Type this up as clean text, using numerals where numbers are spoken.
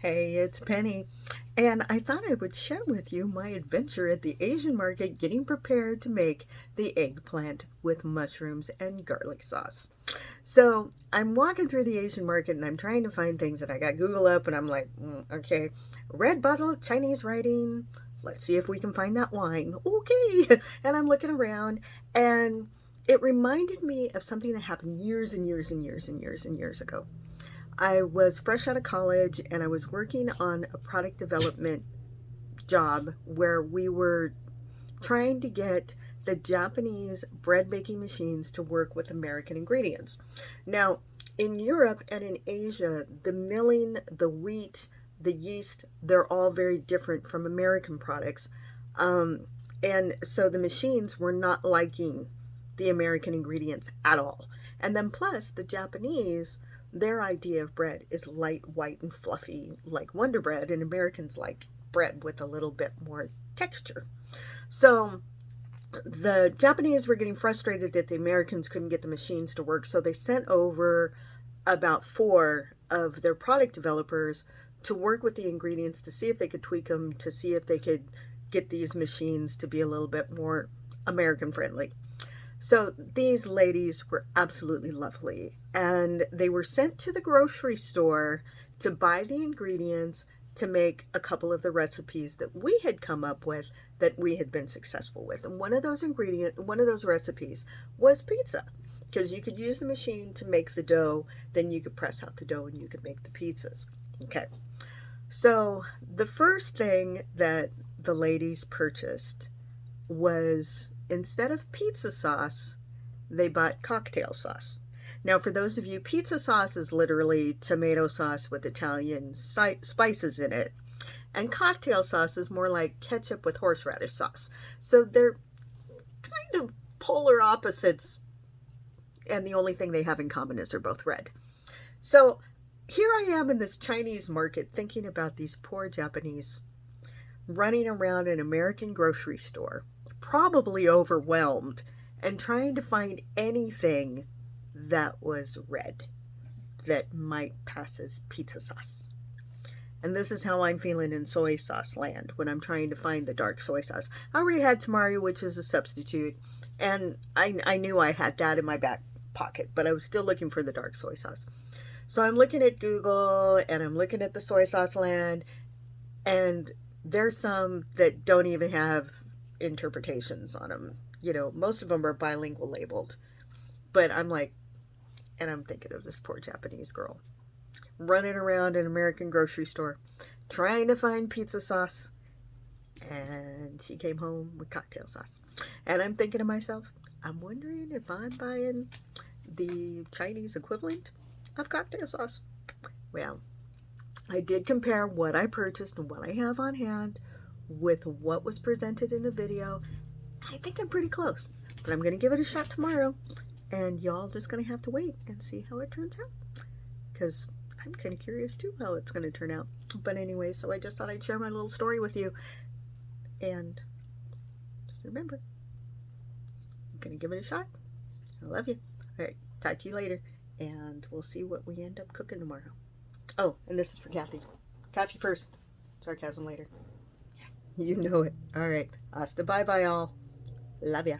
Hey, it's Penny, and I thought I would share with you my adventure at the Asian market getting prepared to make the eggplant with mushrooms and garlic sauce. So I'm walking through the Asian market and I'm trying to find things, and I got Google up and I'm like, okay, red bottle, Chinese writing. Let's see if we can find that wine. Okay. And I'm looking around, and it reminded me of something that happened years and years and years and years and years ago. I was fresh out of college and I was working on a product development job where we were trying to get the Japanese bread making machines to work with American ingredients. Now, in Europe and in Asia, the milling, the wheat, the yeast, they're all very different from American products. Um, and so the machines were not liking the American ingredients at all. And then plus the Japanese, their idea of bread is light, white, and fluffy like Wonder Bread, and Americans like bread with a little bit more texture. So the Japanese were getting frustrated that the Americans couldn't get the machines to work, so they sent over about four of their product developers to work with the ingredients to see if they could tweak them, to see if they could get these machines to be a little bit more American friendly. So these ladies were absolutely lovely, and they were sent to the grocery store to buy the ingredients to make a couple of the recipes that we had come up with that we had been successful with. And one of those recipes was pizza, because you could use the machine to make the dough, then you could press out the dough and you could make the pizzas. Okay. So the first thing that the ladies purchased was, instead of pizza sauce, they bought cocktail sauce. Now, for those of you, pizza sauce is literally tomato sauce with Italian spices in it. And cocktail sauce is more like ketchup with horseradish sauce. So they're kind of polar opposites, and the only thing they have in common is they're both red. So here I am in this Chinese market thinking about these poor Japanese running around an American grocery store, probably overwhelmed, and trying to find anything that was red that might pass as pizza sauce. And this is how I'm feeling in soy sauce land when I'm trying to find the dark soy sauce. I already had tamari, which is a substitute, and I knew I had that in my back pocket, but I was still looking for the dark soy sauce. So I'm looking at Google and I'm looking at the soy sauce land, and there's some that don't even have interpretations on them. Most of them are bilingual labeled. But I'm like, and I'm thinking of this poor Japanese girl running around an American grocery store trying to find pizza sauce. And she came home with cocktail sauce. And I'm thinking to myself, I'm wondering if I'm buying the Chinese equivalent of cocktail sauce. Well, I did compare what I purchased and what I have on hand with what was presented in the video. I think I'm pretty close, but I'm going to give it a shot tomorrow, and y'all just going to have to wait and see how it turns out, because I'm kind of curious too how it's going to turn out. But anyway, so I just thought I'd share my little story with you, and just remember, I'm going to give it a shot. I love you. All right, talk to you later, and we'll see what we end up cooking tomorrow. Oh, and this is for Kathy. Coffee first, sarcasm later. You know it. All right, hasta bye bye, all. Love ya.